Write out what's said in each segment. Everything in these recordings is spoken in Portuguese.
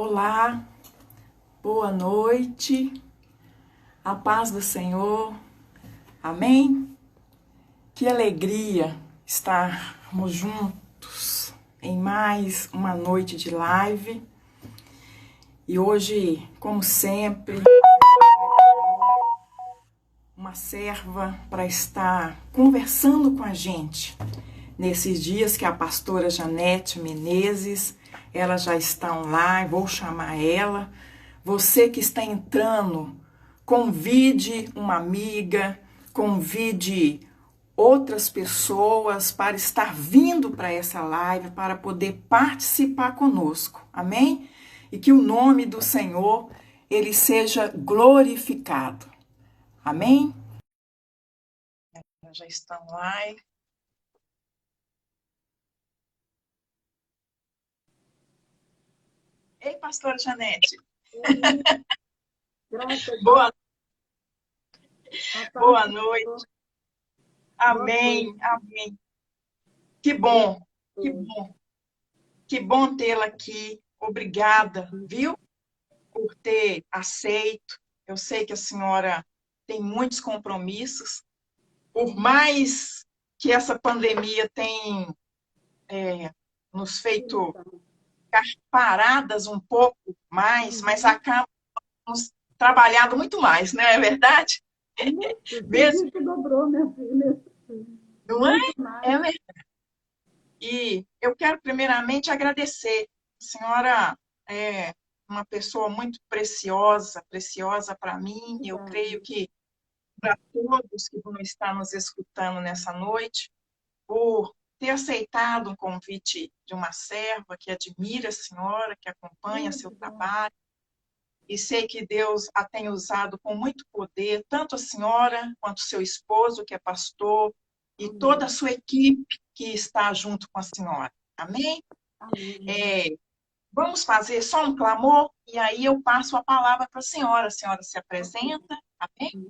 Olá, boa noite, a paz do Senhor, amém? Que alegria estarmos juntos em mais uma noite de live. E hoje, como sempre, uma serva para estar conversando com a gente nesses dias, que é a pastora Janete Menezes. Ela já está online, vou chamar ela. Você que está entrando, convide uma amiga, convide outras pessoas para estar vindo para essa live, para poder participar conosco, amém? E que o nome do Senhor, ele seja glorificado, amém? Já estão online. Ei, pastora Janete. Boa, boa noite. Amém, amém. Que bom, que bom. Que bom tê-la aqui. Obrigada, viu? Por ter aceito. Eu sei que a senhora tem muitos compromissos. Por mais que essa pandemia tem nos feito ficar paradas um pouco mais, mas acabamos trabalhando muito mais, não é verdade? Mesmo que dobrou, minha filha. Não é? É verdade. E eu quero primeiramente agradecer. A senhora é uma pessoa muito preciosa, preciosa para mim. Eu creio que para todos que vão estar nos escutando nessa noite, por ter aceitado um convite de uma serva que admira a senhora, que acompanha seu trabalho. E sei que Deus a tem usado com muito poder, tanto a senhora quanto seu esposo, que é pastor, e toda a sua equipe que está junto com a senhora. Amém? Amém. Vamos fazer só um clamor e aí eu passo a palavra para a senhora. A senhora se apresenta. Amém?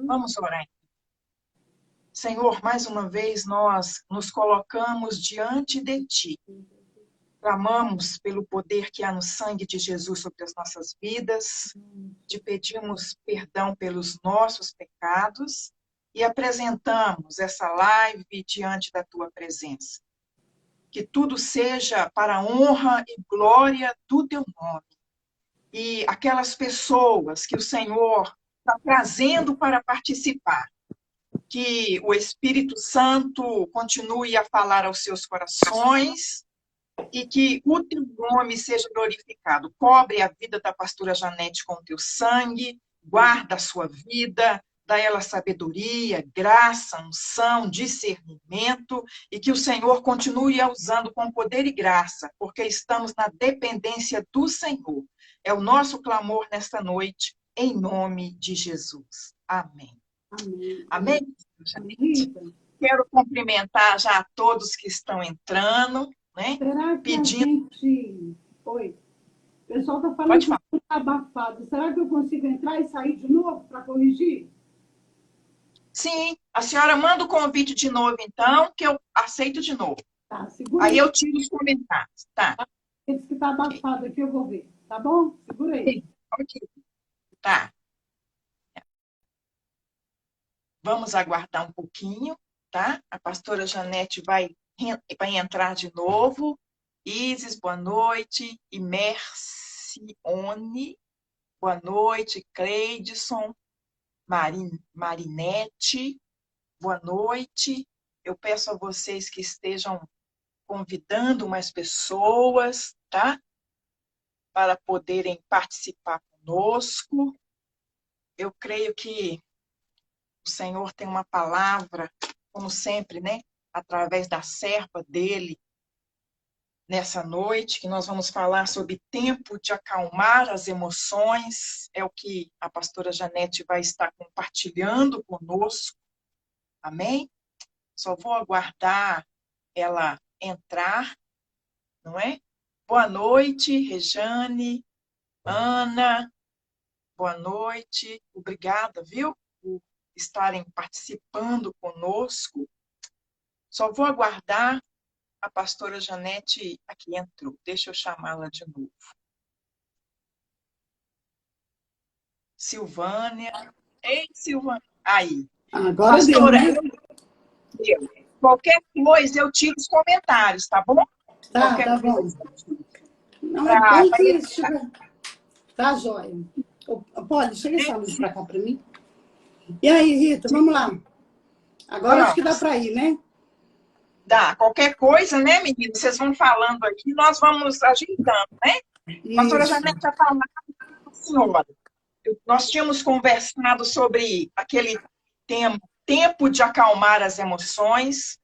Vamos orar. Senhor, mais uma vez nós nos colocamos diante de Ti. Clamamos pelo poder que há no sangue de Jesus sobre as nossas vidas, te pedimos perdão pelos nossos pecados e apresentamos essa live diante da Tua presença. Que tudo seja para a honra e glória do Teu nome. E aquelas pessoas que o Senhor está trazendo para participar, que o Espírito Santo continue a falar aos seus corações e que o teu nome seja glorificado. Cobre a vida da pastora Janete com o teu sangue, guarda a sua vida, dá ela sabedoria, graça, unção, discernimento, e que o Senhor continue a usando com poder e graça, porque estamos na dependência do Senhor. É o nosso clamor nesta noite, em nome de Jesus. Amém. Amém. Amém, Rita, quero cumprimentar já a todos que estão entrando, né? será que a Pedindo. gente... Oi. O pessoal está falando Pode que falar. está abafado. Será que eu consigo entrar e sair de novo para corrigir? Sim, a senhora manda o convite de novo, então, que eu aceito de novo. Tá, segura Aí aí. eu tiro os comentários, tá? Esse que está Ok. abafado aqui, eu vou ver. Tá bom? Segura aí. Sim, ok. Tá. Vamos aguardar um pouquinho, tá? A pastora Janete vai entrar de novo. Isis, boa noite. E Mercione, boa noite. Cleidson, Marinete, boa noite. Eu peço a vocês que estejam convidando mais pessoas, tá? Para poderem participar conosco. Eu creio que o Senhor tem uma palavra, como sempre, né? Através da serva dele, nessa noite, que nós vamos falar sobre tempo de acalmar as emoções. É o que a pastora Janete vai estar compartilhando conosco. Amém? Só vou aguardar ela entrar, não é? Boa noite, Rejane, Ana, boa noite. Obrigada, viu, por estarem participando conosco. Só vou aguardar a pastora Janete aqui entrou. Deixa eu chamá-la de novo. Silvânia. Ei, Silvânia. Aí. Agora Pastora, deu, né? qualquer coisa eu tiro os comentários, tá bom? Tá, Qualquer tá bom. coisa eu tiro. Não, é Pra bom que evitar. estiver. Tá, joia. Pode, chega essa luz pra cá pra mim. E aí, Rita, vamos lá. Agora acho que dá para ir, né? Dá. Qualquer coisa, né, meninos? Vocês vão falando aqui, nós vamos ajeitando, né? Pastora Isso. Janete já falou com a senhora. Nós tínhamos conversado sobre aquele tempo de acalmar as emoções.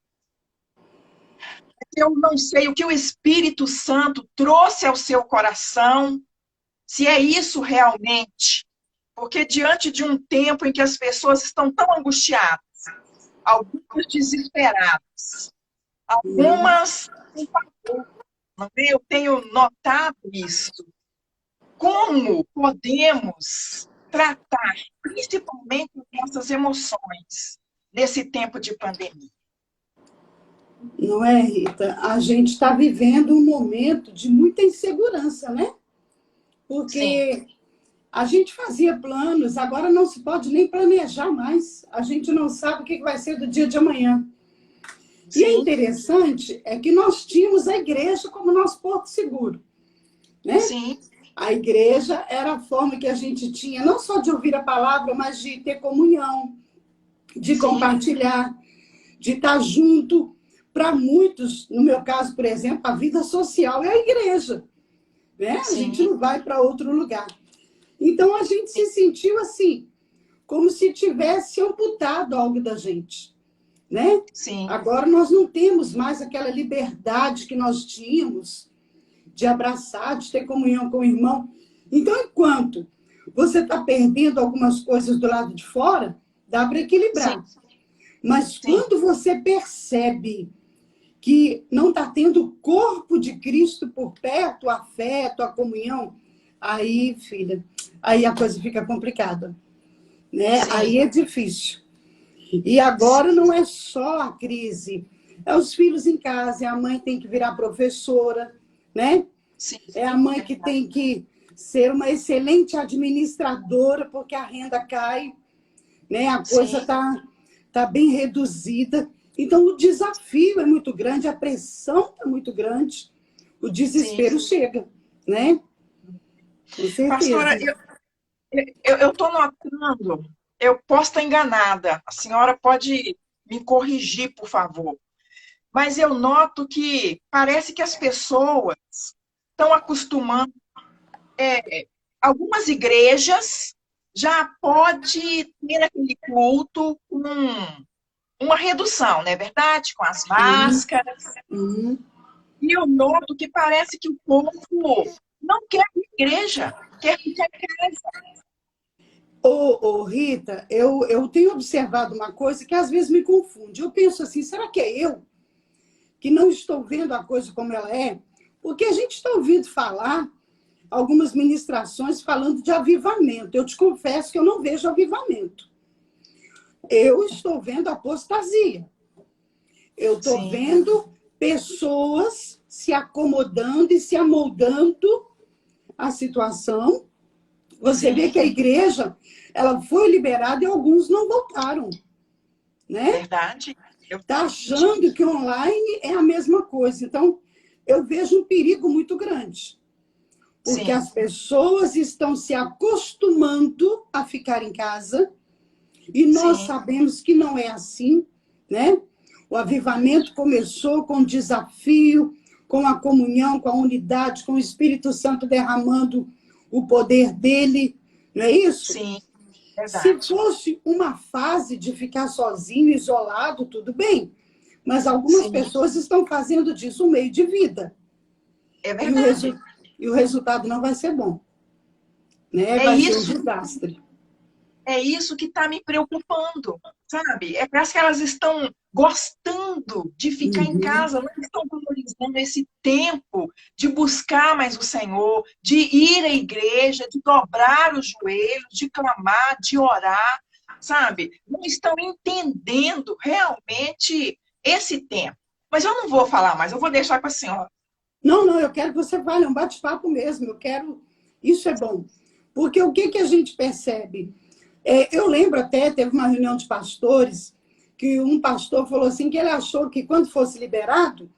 Eu não sei o que o Espírito Santo trouxe ao seu coração, se é isso realmente. Porque diante de um tempo em que as pessoas estão tão angustiadas, algumas desesperadas, algumas sem pavor, não é? Eu tenho notado isso. Como podemos tratar, principalmente, as nossas emoções nesse tempo de pandemia? Não é, Rita? A gente está vivendo um momento de muita insegurança, né? Sim, Porque a gente fazia planos, agora não se pode nem planejar mais. A gente não sabe o que vai ser do dia de amanhã. E é sim, interessante é que nós tínhamos a igreja como nosso porto seguro, né? sim, A igreja era a forma que a gente tinha, não só de ouvir a palavra, mas de ter comunhão, de sim, compartilhar, de estar junto. Para muitos, no meu caso, por exemplo, a vida social é a igreja, né? A gente sim, não vai para outro lugar. Então, a gente se sentiu assim, como se tivesse amputado algo da gente, né? sim, Agora, nós não temos mais aquela liberdade que nós tínhamos de abraçar, de ter comunhão com o irmão. Então, enquanto você está perdendo algumas coisas do lado de fora, dá para sim, equilibrar. Mas sim. quando você percebe que não está tendo o corpo de Cristo por perto, o afeto, a comunhão, aí, filha, aí a coisa fica complicada, né? Sim, Aí é difícil. E agora não é só a crise, é os filhos em casa, é a mãe que tem que virar professora, né? sim, É a mãe que verdade. tem que ser uma excelente administradora, porque a renda cai, né? A coisa Sim, tá bem reduzida. Então, o desafio é muito grande, a pressão está muito grande, o sim. desespero chega, né? Com Pastora, certeza. eu estou notando, eu posso estar enganada, a senhora pode me corrigir, por favor, mas eu noto que parece que as pessoas estão acostumando, algumas igrejas já pode ter aquele culto com uma redução, não é verdade? Com as Uhum, máscaras. uhum. E eu noto que parece que o povo não quer ir à igreja, quer ficar em casa. Rita, eu tenho observado uma coisa que às vezes me confunde. Eu penso assim, será que é eu que não estou vendo a coisa como ela é? Porque a gente está ouvindo falar algumas ministrações falando de avivamento. Eu te confesso que eu não vejo avivamento. Eu estou vendo apostasia. Eu estou Sim, vendo pessoas se acomodando e se amoldando à situação. Você vê sim, que a igreja ela foi liberada e alguns não voltaram, né? verdade. Eu Está senti achando que online é a mesma coisa. Então, eu vejo um perigo muito grande, porque sim, as pessoas estão se acostumando a ficar em casa e nós sim, sabemos que não é assim, né? O avivamento começou com o desafio, com a comunhão, com a unidade, com o Espírito Santo derramando o poder dele, não é isso? sim, Se verdade. fosse uma fase de ficar sozinho, isolado, tudo bem. Mas algumas Sim, pessoas estão fazendo disso um meio de vida. é E o, verdade. e o resultado não vai ser bom, né? É Vai ser um isso, desastre. é isso que está me preocupando, sabe? Parece que elas estão gostando de ficar em Uhum. casa, não estão valorizando esse tempo de buscar mais o Senhor, de ir à igreja, de dobrar os joelhos, de clamar, de orar, sabe? Não estão entendendo realmente esse tempo. Mas eu não vou falar mais, eu vou deixar com a senhora. Não, não, eu quero que você fale, é um bate-papo mesmo. Eu quero. Isso é bom. Porque o que a gente percebe? Eu lembro até, teve uma reunião de pastores, que um pastor falou assim, que ele achou que quando fosse liberado,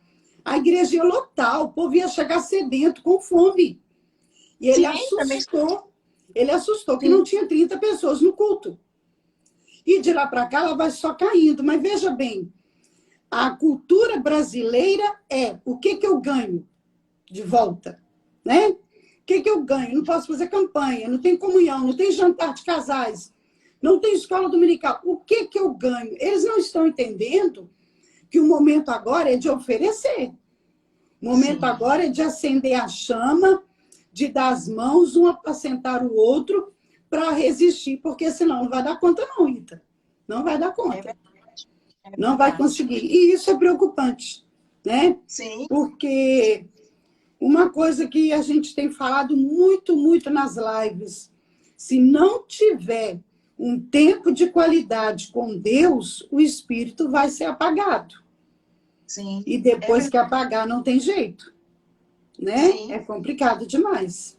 a igreja ia lotar, o povo ia chegar sedento, com fome. E Sim, também. ele assustou que não Sim, tinha 30 pessoas no culto. E de lá para cá ela vai só caindo. Mas veja bem, a cultura brasileira é o que eu ganho de volta, né? O que eu ganho? Não posso fazer campanha, não tem comunhão, não tem jantar de casais, não tem escola dominical. O que eu ganho? Eles não estão entendendo que o momento agora é de oferecer. O momento sim. agora é de acender a chama, de dar as mãos, um apacentar o outro, para resistir, porque senão não vai dar conta não, Rita. Não vai dar É conta. verdade. É Não vai verdade. conseguir. E isso é preocupante, né? Sim, Porque uma coisa que a gente tem falado muito, muito nas lives, se não tiver um tempo de qualidade com Deus, o espírito vai ser apagado. sim. E É depois que verdade. apagar, não tem jeito, né? É Sim, complicado demais.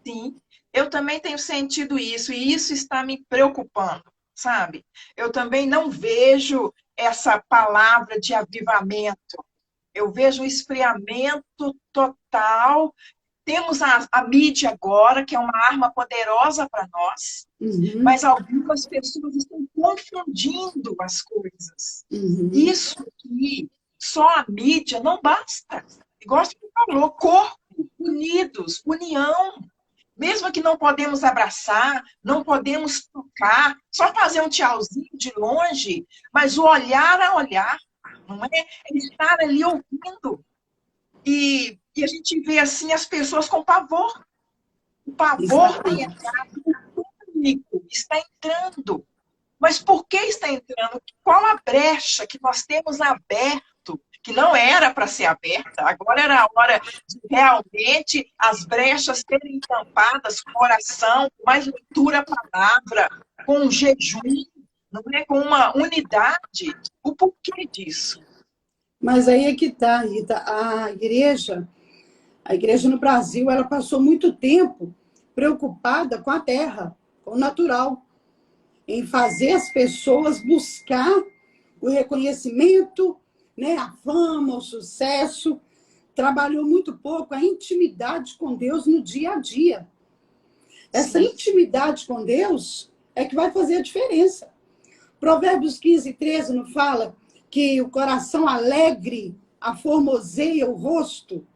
sim. Eu também tenho sentido isso, e isso está me preocupando, sabe? Eu também não vejo essa palavra de avivamento. Eu vejo um esfriamento total. Temos a mídia agora, que é uma arma poderosa para nós, Uhum, mas algumas pessoas estão confundindo as coisas. uhum. Isso aqui, só a mídia não basta. Igual você falou, corpo, unidos, união. Mesmo que não podemos abraçar, não podemos tocar, só fazer um tchauzinho de longe, mas o olhar a olhar, não é? É estar ali ouvindo. E a gente vê assim as pessoas com pavor. O pavor tem Exatamente. entrado, o pânico está entrando. Mas por que está entrando? Qual a brecha que nós temos aberto, que não era para ser aberta? Agora era a hora de realmente as brechas serem tampadas com oração, com mais leitura à palavra, com um jejum, não é? Com uma unidade. O porquê disso? Mas aí é que está, Rita. A igreja no Brasil, ela passou muito tempo preocupada com a terra, com o natural, em fazer as pessoas buscar o reconhecimento, né, a fama, o sucesso. Trabalhou muito pouco a intimidade com Deus no dia a dia. Essa Sim, intimidade com Deus é que vai fazer a diferença. Provérbios 15, 13 não fala que o coração alegre aformoseia o rosto?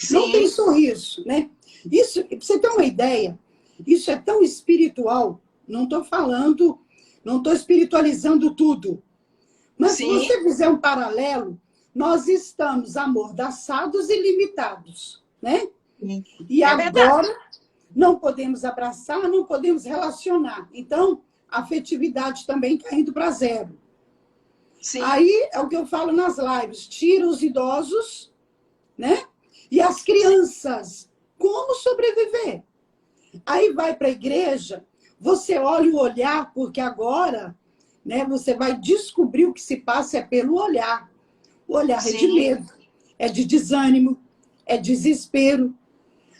Não tem sim, sorriso, né? Isso, para você ter uma ideia, isso é tão espiritual. Não estou falando, não estou espiritualizando tudo. Mas se sim, você fizer um paralelo, nós estamos amordaçados e limitados, né? sim. E É verdade. agora não podemos abraçar, não podemos relacionar. Então, a afetividade também caindo para zero. Sim, Aí é o que eu falo nas lives: tira os idosos, né? E as sim, crianças, como sobreviver? Aí vai para a igreja, você olha o olhar, porque agora, né, você vai descobrir o que se passa é pelo olhar. O olhar é de sim, medo, é de desânimo, é desespero.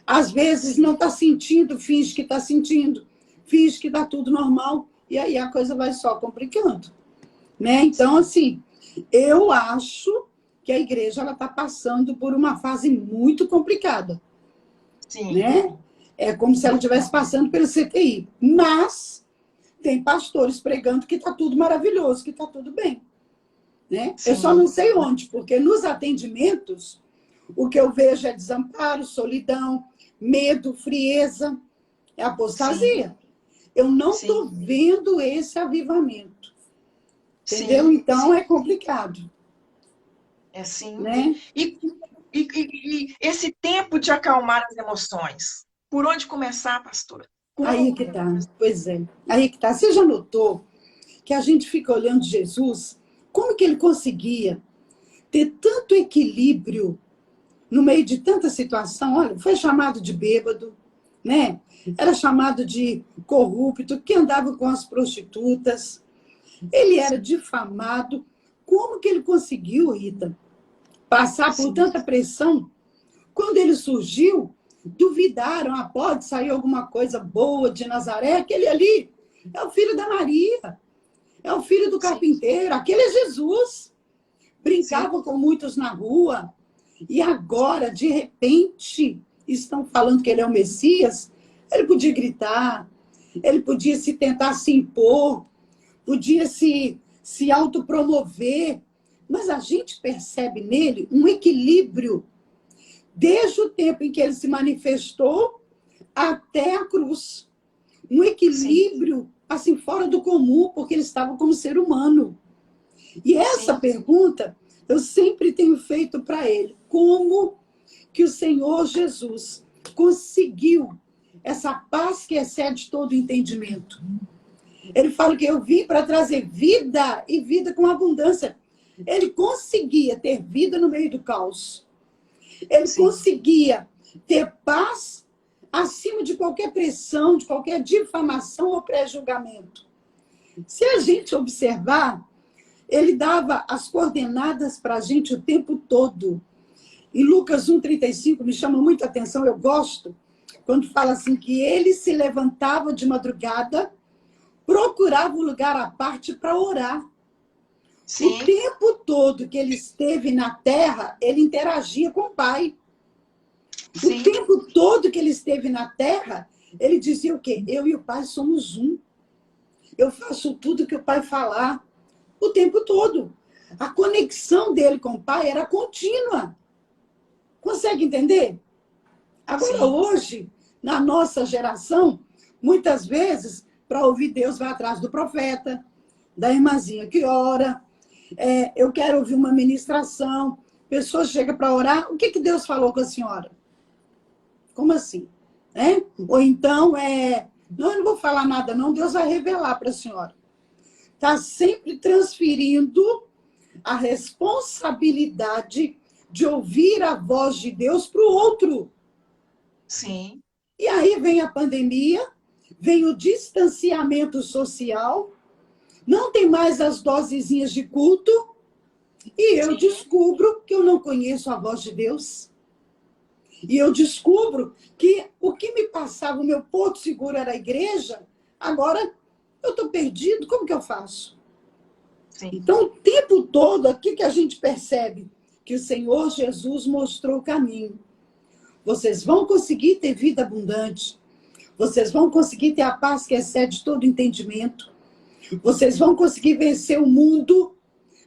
Às vezes não está sentindo, finge que está sentindo, finge que está tudo normal, e aí a coisa vai só complicando, né? Então, sim, assim, eu acho que a igreja está passando por uma fase muito complicada, sim, né? É como se ela estivesse passando pelo CTI. Mas tem pastores pregando que está tudo maravilhoso, que está tudo bem, né? Eu só sim, não sei onde, porque nos atendimentos o que eu vejo é desamparo, solidão, medo, frieza, é sim, apostasia. Eu não sim, estou vendo esse avivamento, entendeu? sim, Então sim. é complicado, É sim. né? E, e esse tempo de acalmar as emoções. Por onde começar, pastora? Aí Como que tá, pois é. Aí que tá. Você já notou que a gente fica olhando Jesus, como que ele conseguia ter tanto equilíbrio no meio de tanta situação? Olha, foi chamado de bêbado, né? Era chamado de corrupto, que andava com as prostitutas. Ele era sim, difamado. Como que ele conseguiu, Rita, passar por sim, tanta pressão? Quando ele surgiu, duvidaram, pode sair alguma coisa boa de Nazaré, aquele ali é o filho da Maria, é o filho do carpinteiro, aquele é Jesus. Brincava com muitos na rua, e agora, de repente, estão falando que ele é o Messias. Ele podia gritar, ele podia tentar se impor, podia se autopromover, mas a gente percebe nele um equilíbrio desde o tempo em que ele se manifestou até a cruz. Um equilíbrio, assim, fora do comum, porque ele estava como ser humano. E essa pergunta eu sempre tenho feito para ele. Como que o Senhor Jesus conseguiu essa paz que excede todo entendimento? Ele fala que eu vim para trazer vida e vida com abundância. Ele conseguia ter vida no meio do caos. Ele conseguia ter paz acima de qualquer pressão, de qualquer difamação ou pré-julgamento. Se a gente observar, ele dava as coordenadas para a gente o tempo todo. Em Lucas 1,35, me chama muita atenção, eu gosto, quando fala assim que ele se levantava de madrugada, procurava um lugar à parte para orar. O tempo todo que ele esteve na terra, ele interagia com o Pai. O tempo todo que ele esteve na terra, ele dizia o quê? Eu e o Pai somos um. Eu faço tudo que o Pai falar. O tempo todo. A conexão dele com o Pai era contínua. Consegue entender? Agora, hoje, na nossa geração, muitas vezes, para ouvir Deus, vai atrás do profeta, da irmãzinha que ora. Eu quero ouvir uma ministração. A pessoa chega para orar. O que Deus falou com a senhora? Como assim? Ou então, não, eu não vou falar nada, não. Deus vai revelar para a senhora. Está sempre transferindo a responsabilidade de ouvir a voz de Deus para o outro. Sim. E aí vem a pandemia, vem o distanciamento social, não tem mais as dosezinhas de culto, e eu descubro que eu não conheço a voz de Deus. E eu descubro que o que me passava, o meu porto seguro era a igreja, agora eu estou perdido, como que eu faço? Então, o tempo todo, aqui que a gente percebe que o Senhor Jesus mostrou o caminho. Vocês vão conseguir ter vida abundante. Vocês vão conseguir ter a paz que excede todo entendimento. Vocês vão conseguir vencer o mundo.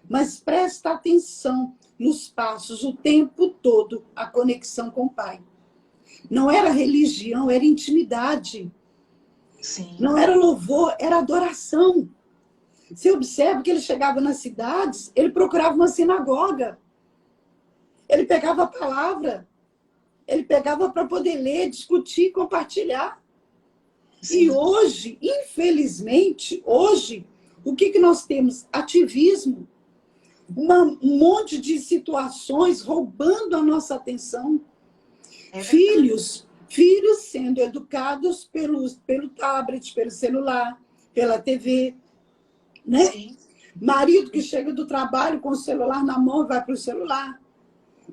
Mas presta atenção nos passos, o tempo todo, a conexão com o Pai. Não era religião, era intimidade. Não era louvor, era adoração. Você observa que ele chegava nas cidades, ele procurava uma sinagoga. Ele pegava a palavra. Ele pegava para poder ler, discutir, compartilhar. E hoje, infelizmente, o que nós temos? Ativismo. Um monte de situações roubando a nossa atenção. Filhos sendo educados pelo tablet, pelo celular, pela TV. Né? Marido que chega do trabalho com o celular na mão e vai para o celular.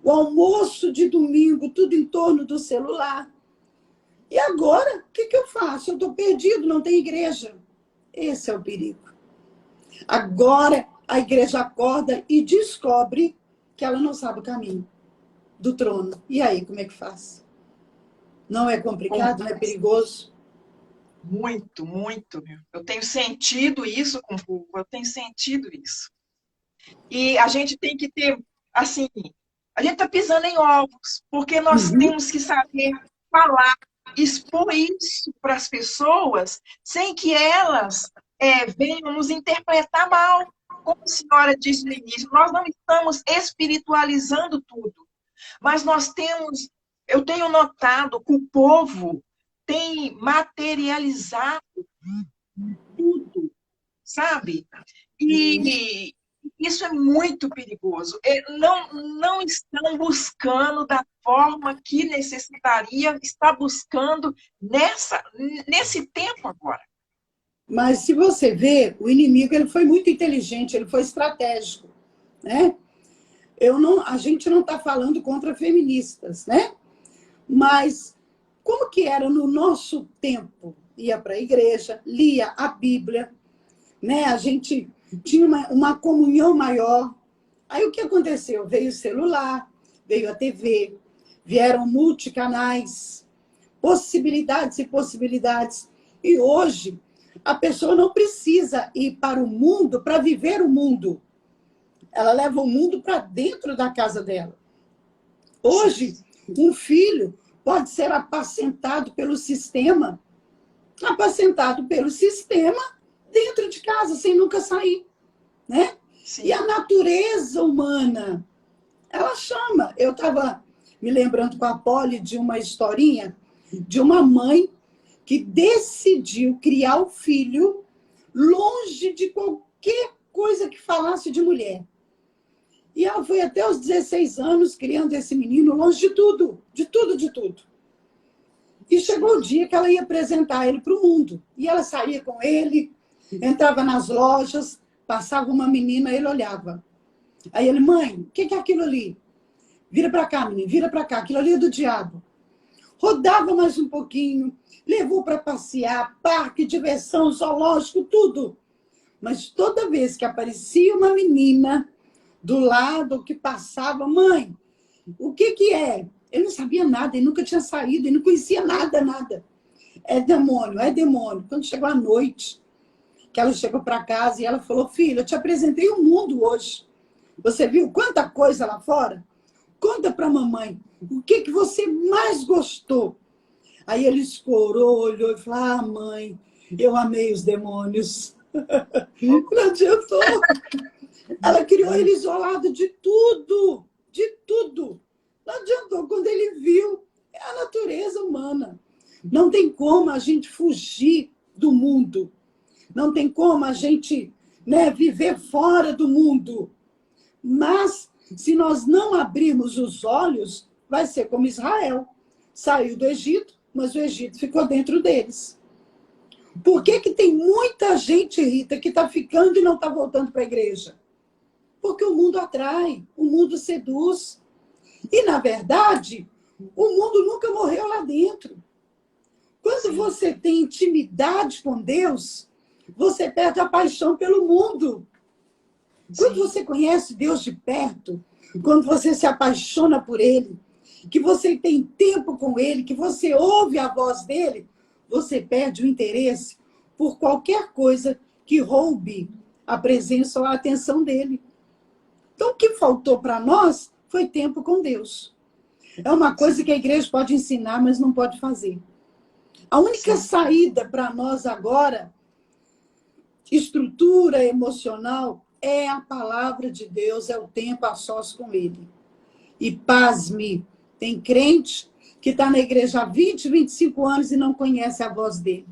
O almoço de domingo, tudo em torno do celular. E agora, o que eu faço? Eu estou perdido, não tem igreja. Esse é o perigo. Agora, a igreja acorda e descobre que ela não sabe o caminho do trono. E aí, como é que faz? Não é complicado, não é perigoso? Muito, muito. Eu tenho sentido isso com o povo, eu tenho sentido isso. E a gente tem que ter, assim, a gente está pisando em ovos, porque nós temos que saber falar, expor isso para as pessoas, sem que elas venham nos interpretar mal. Como a senhora disse no início, nós não estamos espiritualizando tudo, mas eu tenho notado que o povo tem materializado tudo, sabe? E isso é muito perigoso. Não estão buscando da forma que necessitaria, está buscando nesse tempo agora. Mas se você vê, o inimigo ele foi muito inteligente, ele foi estratégico, né? A gente não está falando contra feministas, né? Mas o que era no nosso tempo? Ia para a igreja, lia a Bíblia, né? A gente tinha uma comunhão maior. Aí o que aconteceu? Veio o celular, veio a TV, vieram multicanais, possibilidades e possibilidades. E hoje, a pessoa não precisa ir para o mundo para viver o mundo. Ela leva o mundo para dentro da casa dela. Hoje, um filho pode ser apacentado pelo sistema dentro de casa, sem nunca sair, né? Sim. E a natureza humana, ela chama. Eu estava me lembrando com a Polly de uma historinha de uma mãe que decidiu criar o filho longe de qualquer coisa que falasse de mulher. E ela foi até os 16 anos criando esse menino longe de tudo, de tudo, de tudo. E chegou o dia que ela ia apresentar ele para o mundo. E ela saía com ele, entrava nas lojas, passava uma menina, ele olhava. Aí ele, mãe, o que é aquilo ali? Vira para cá, menino, vira para cá, aquilo ali é do diabo. Rodava mais um pouquinho, levou para passear, parque, diversão, zoológico, tudo. Mas toda vez que aparecia uma menina do lado que passava, mãe, o que é? Ele não sabia nada, ele nunca tinha saído, ele não conhecia nada, nada. É demônio, é demônio. Quando chegou a noite, que ela chegou para casa e ela falou, filha, eu te apresentei o mundo hoje. Você viu quanta coisa lá fora? Conta para a mamãe, o que você mais gostou? Aí ele escorou, olhou e falou, ah, mãe, eu amei os demônios. Não adiantou. Ela criou ele isolado de tudo, de tudo. Não adiantou. Quando ele viu, é a natureza humana. Não tem como a gente fugir do mundo. Não tem como a gente, né, viver fora do mundo. Mas, se nós não abrirmos os olhos, vai ser como Israel. Saiu do Egito, mas o Egito ficou dentro deles. Por que tem muita gente, Rita, que está ficando e não está voltando para a igreja? Porque o mundo atrai, o mundo seduz. E, na verdade, o mundo nunca morreu lá dentro. Quando você tem intimidade com Deus, você perde a paixão pelo mundo. Quando você conhece Deus de perto, quando você se apaixona por Ele, que você tem tempo com Ele, que você ouve a voz dEle, você perde o interesse por qualquer coisa que roube a presença ou a atenção dEle. Então, o que faltou para nós foi tempo com Deus. É uma coisa que a igreja pode ensinar, mas não pode fazer. A única saída para nós agora, estrutura emocional, é a palavra de Deus, é o tempo a sós com Ele. E pasme, tem crente que está na igreja há 20, 25 anos e não conhece a voz dele.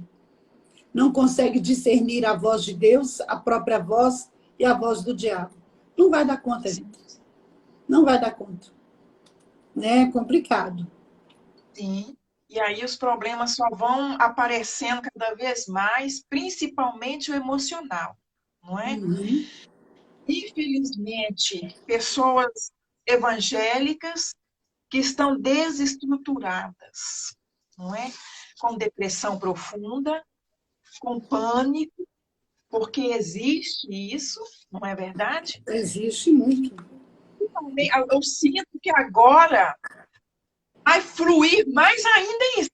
Não consegue discernir a voz de Deus, a própria voz e a voz do diabo. Não vai dar conta, gente. Não vai dar conta. É complicado. Sim. E aí os problemas só vão aparecendo cada vez mais, principalmente o emocional, não é? Uhum. Infelizmente, pessoas evangélicas que estão desestruturadas, não é? Com depressão profunda, com pânico, porque existe isso, não é verdade? Existe muito. Eu sinto que agora vai fluir mais ainda isso.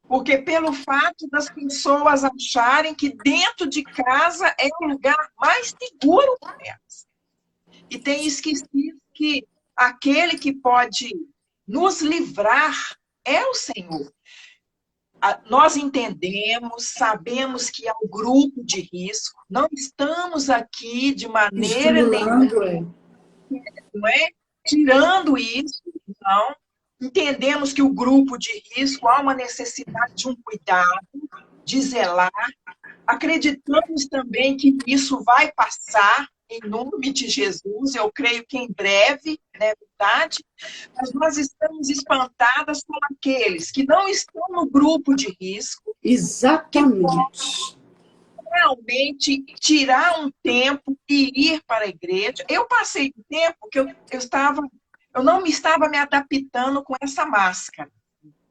Porque pelo fato das pessoas acharem que dentro de casa é o lugar mais seguro para elas. E tem esquecido que aquele que pode nos livrar é o Senhor. Nós entendemos, sabemos que é um grupo de risco, não estamos aqui de maneira nenhuma, não é? Tirando isso, não. Entendemos que o grupo de risco há uma necessidade de um cuidado, de zelar. Acreditamos também que isso vai passar em nome de Jesus. Eu creio que em breve, não é verdade? Mas nós estamos espantadas com aqueles que não estão no grupo de risco. Exatamente. Realmente tirar um tempo e ir para a igreja. Eu passei um tempo que eu não me estava me adaptando com essa máscara.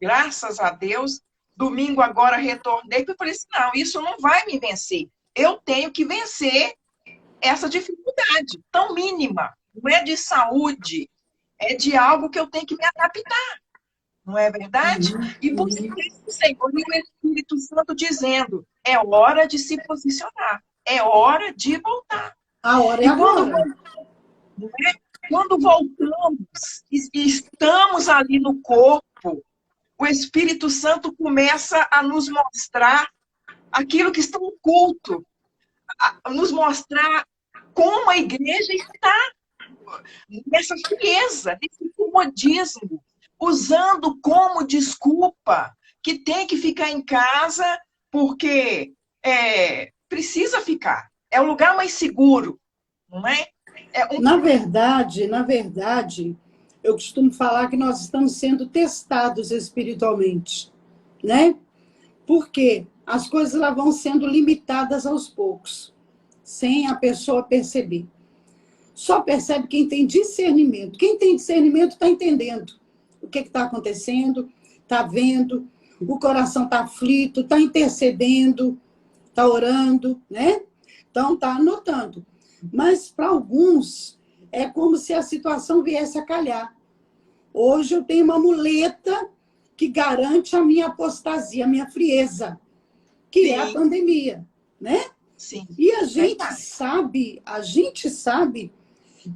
graças a Deus. Domingo agora retornei, porque eu falei assim, não, isso não vai me vencer. Eu tenho que vencer essa dificuldade tão mínima. Não é de saúde, é de algo que eu tenho que me adaptar. Não é verdade? E você tem o Senhor e o Espírito Santo dizendo, é hora de se posicionar, é hora de voltar. A hora é E quando, agora. né, quando voltamos e estamos ali no corpo, o Espírito Santo começa a nos mostrar aquilo que está oculto, a nos mostrar como a igreja está nessa frieza, nesse comodismo, usando como desculpa que tem que ficar em casa porque precisa ficar. É o lugar mais seguro, não é? Na verdade, eu costumo falar que nós estamos sendo testados espiritualmente, né? Porque as coisas lá vão sendo limitadas aos poucos, sem a pessoa perceber. Só percebe quem tem discernimento. Quem tem discernimento está entendendo o que está acontecendo, está vendo, o coração está aflito, está intercedendo, está orando, né? Então, está anotando. Mas, para alguns, é como se a situação viesse a calhar. Hoje eu tenho uma muleta que garante a minha apostasia, a minha frieza, que Sim. é a pandemia, né? Sim. E a gente sabe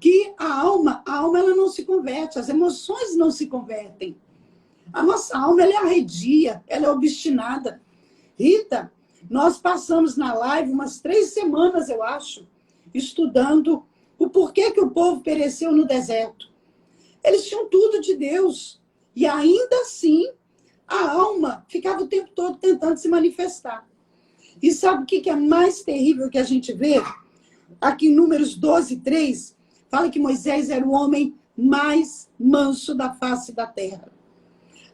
que a alma ela não se converte, as emoções não se convertem. A nossa alma ela é arredia, ela é obstinada. Rita, nós passamos na live umas 3 semanas, eu acho, estudando o porquê que o povo pereceu no deserto. Eles tinham tudo de Deus. E ainda assim, a alma ficava o tempo todo tentando se manifestar. E sabe o que é mais terrível que a gente vê? Aqui em Números 12, 3, fala que Moisés era o homem mais manso da face da terra.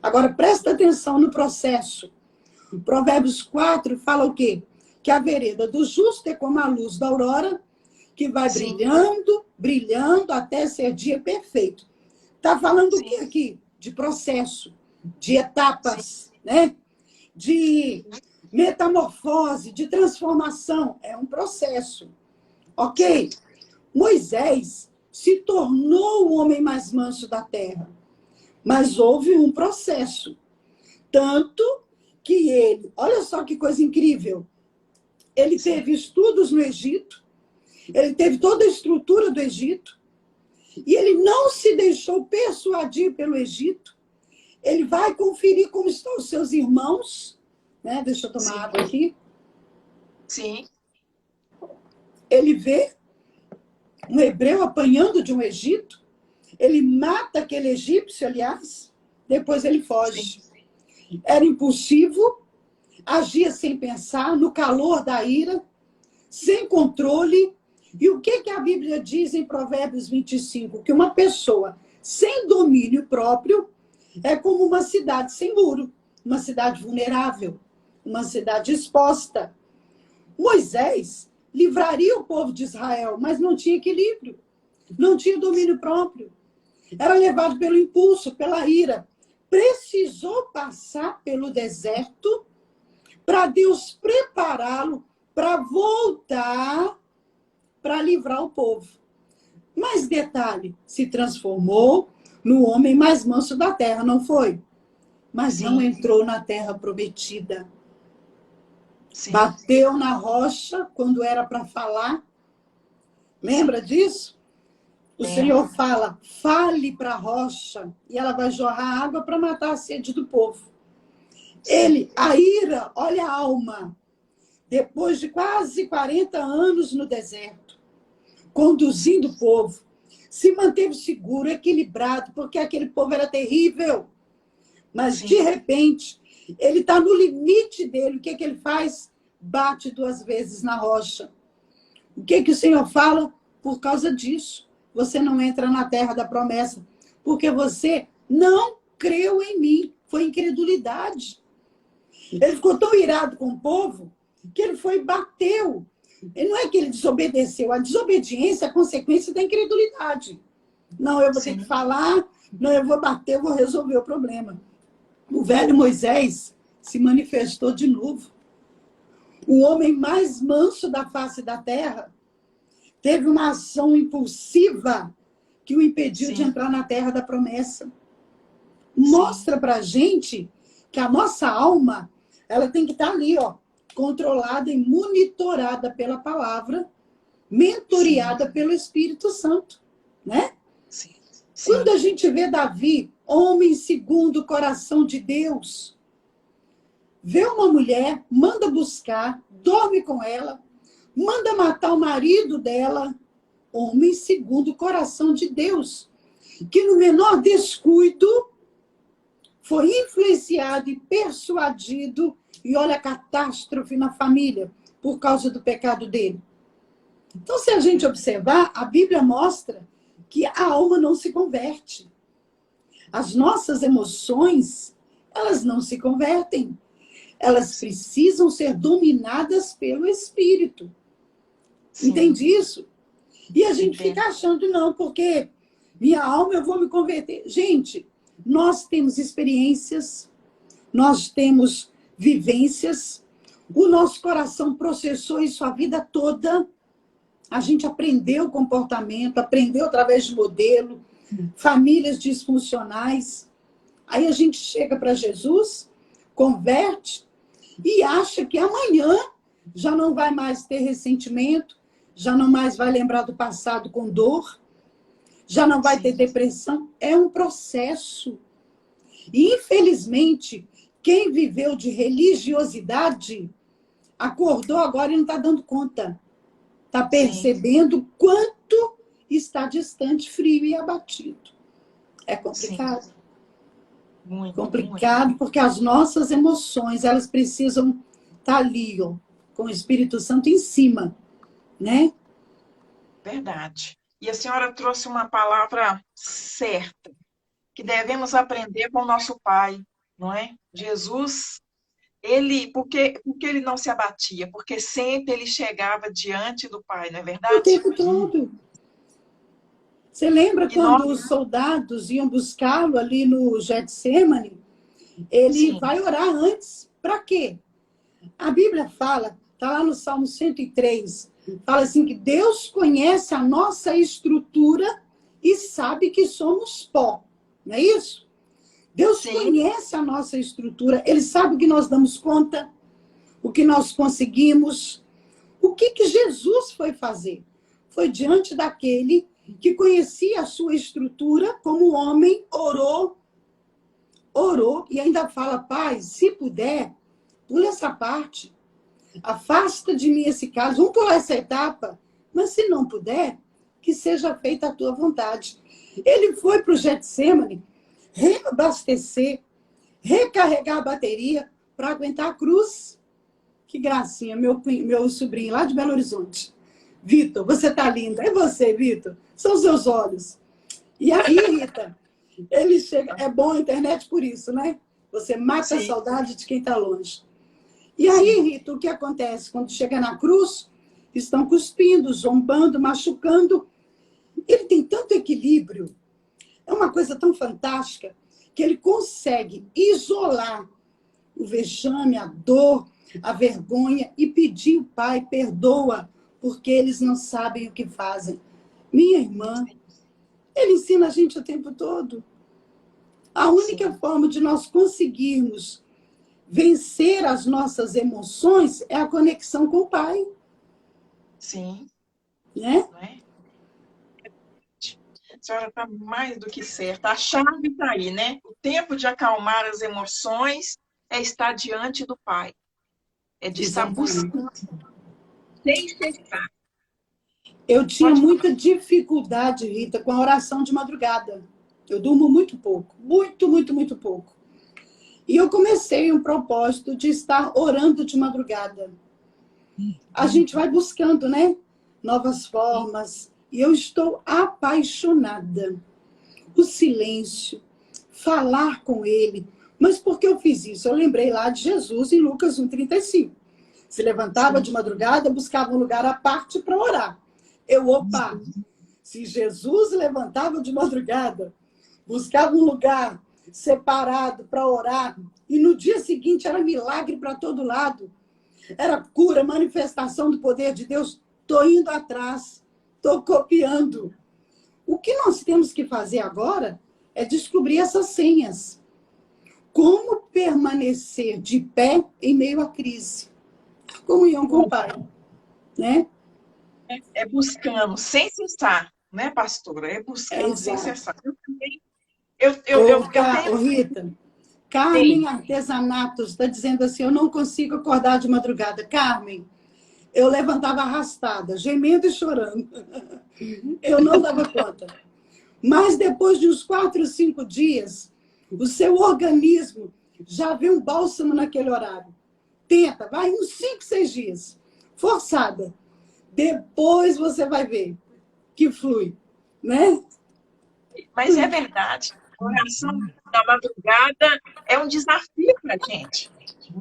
Agora, presta atenção no processo. Provérbios 4 fala o quê? Que a vereda do justo é como a luz da aurora, que vai Sim. brilhando, brilhando até ser dia perfeito. Está falando Sim. o que aqui? De processo, de etapas, né? De metamorfose, de transformação. É um processo. Ok? Moisés se tornou o homem mais manso da terra. Mas houve um processo. Tanto que ele, olha só que coisa incrível, ele teve estudos no Egito, ele teve toda a estrutura do Egito, e ele não se deixou persuadir pelo Egito. Ele vai conferir como estão os seus irmãos, né? Deixa eu tomar água aqui. Sim. Ele vê um hebreu apanhando de um Egito, ele mata aquele egípcio, aliás, depois ele foge. Sim. Era impulsivo, agia sem pensar, no calor da ira, sem controle. E o que a Bíblia diz em Provérbios 25? Que uma pessoa sem domínio próprio é como uma cidade sem muro, uma cidade vulnerável, uma cidade exposta. Moisés livraria o povo de Israel, mas não tinha equilíbrio, não tinha domínio próprio. Era levado pelo impulso, pela ira. Precisou passar pelo deserto para Deus prepará-lo para voltar para livrar o povo. Mas detalhe, se transformou no homem mais manso da terra, não foi? Mas Sim. Não entrou na terra prometida. Sim. Bateu na rocha quando era para falar. Lembra disso? O Senhor fala, fale para a rocha, e ela vai jorrar água para matar a sede do povo. Ele, a ira, olha a alma, depois de quase 40 anos no deserto, conduzindo o povo, se manteve seguro, equilibrado, porque aquele povo era terrível. Mas, Sim. De repente, ele está no limite dele. O que ele faz? Bate 2 vezes na rocha. O que o Senhor fala? Por causa disso, você não entra na terra da promessa, porque você não creu em mim. Foi incredulidade. Ele ficou tão irado com o povo que ele foi e bateu. E não é que ele desobedeceu. A desobediência é a consequência da incredulidade. Não, eu vou ter que falar, não, eu vou bater, eu vou resolver o problema. O velho Moisés se manifestou de novo. O homem mais manso da face da terra teve uma ação impulsiva que o impediu de entrar na terra da promessa. Mostra pra gente que a nossa alma, ela tem que estar ali, ó, controlada e monitorada pela palavra, mentoreada pelo Espírito Santo, né? Sim. Quando a gente vê Davi, homem segundo o coração de Deus, vê uma mulher, manda buscar, dorme com ela, manda matar o marido dela, homem segundo o coração de Deus, que no menor descuido foi influenciado e persuadido, e olha a catástrofe na família, por causa do pecado dele. Então, se a gente observar, a Bíblia mostra que a alma não se converte. As nossas emoções, elas não se convertem. Elas precisam ser dominadas pelo Espírito. Sim. Entende isso? E a gente fica achando, não, porque minha alma eu vou me converter. Gente, nós temos experiências, nós temos vivências, o nosso coração processou isso a vida toda. A gente aprendeu o comportamento, aprendeu através de modelo, famílias disfuncionais. Aí a gente chega para Jesus, converte e acha que amanhã já não vai mais ter ressentimento, já não mais vai lembrar do passado com dor, já não vai ter depressão. É um processo. E, infelizmente, quem viveu de religiosidade acordou agora e não está dando conta. Está percebendo quanto está distante, frio e abatido. É complicado. Muito complicado, muito. Porque as nossas emoções, elas precisam estar ali, ó, com o Espírito Santo em cima, né? Verdade. E a senhora trouxe uma palavra certa, que devemos aprender com o nosso Pai, não é? Jesus, porque ele não se abatia? Porque sempre ele chegava diante do Pai, não é verdade? O tempo todo. Você lembra quando os soldados iam buscá-lo ali no Getsemane? Ele vai orar antes. Para quê? A Bíblia fala, está lá no Salmo 103, fala assim que Deus conhece a nossa estrutura e sabe que somos pó. Não é isso? Deus conhece a nossa estrutura, Ele sabe o que nós damos conta, o que nós conseguimos. O que Jesus foi fazer? Foi diante daquele que conhecia a sua estrutura, como homem, orou, e ainda fala, Pai, se puder, pula essa parte, afasta de mim esse caso, vamos pular essa etapa, mas se não puder, que seja feita a tua vontade. Ele foi para o Getsemane reabastecer, recarregar a bateria para aguentar a cruz. Que gracinha, meu sobrinho lá de Belo Horizonte. Vitor, você tá linda. É você, Vitor. São os seus olhos. E aí, Rita, ele chega... É bom a internet por isso, né? Você mata a saudade de quem está longe. E aí, Rita, o que acontece? Quando chega na cruz, estão cuspindo, zombando, machucando. Ele tem tanto equilíbrio. É uma coisa tão fantástica que ele consegue isolar o vexame, a dor, a vergonha e pedir ao Pai, perdoa, porque eles não sabem o que fazem. Minha irmã, ele ensina a gente o tempo todo. A única forma de nós conseguirmos vencer as nossas emoções é a conexão com o Pai. Sim. Né? Não é? A senhora está mais do que certa. A chave está aí, né? O tempo de acalmar as emoções é estar diante do Pai. É de estar buscando, sem cessar. Eu tinha muita dificuldade, Rita, com a oração de madrugada. Eu durmo muito pouco. Muito pouco. E eu comecei um propósito de estar orando de madrugada. A gente vai buscando, né? Novas formas. E eu estou apaixonada. O silêncio, falar com ele. Mas por que eu fiz isso? Eu lembrei lá de Jesus em Lucas 1,35. Se levantava de madrugada, buscava um lugar à parte para orar. Se Jesus levantava de madrugada, buscava um lugar separado para orar, e no dia seguinte era milagre para todo lado. Era cura, manifestação do poder de Deus. Estou indo atrás, estou copiando. O que nós temos que fazer agora é descobrir essas senhas. Como permanecer de pé em meio à crise? A comunhão com o Pai, né? É buscando sem cessar, né, pastora? É buscando sem Exato. cessar. Eu também, eu tenho... Rita, Carmen Artesanatos está dizendo assim, eu não consigo acordar de madrugada. Carmen, eu levantava arrastada, gemendo e chorando. Eu não dava conta. Mas depois de uns 4 ou 5 dias, o seu organismo já vê um bálsamo naquele horário. Tenta, vai uns 5, 6 dias. Forçada. Depois você vai ver que flui, né? Mas é verdade. A oração da madrugada é um desafio para a gente.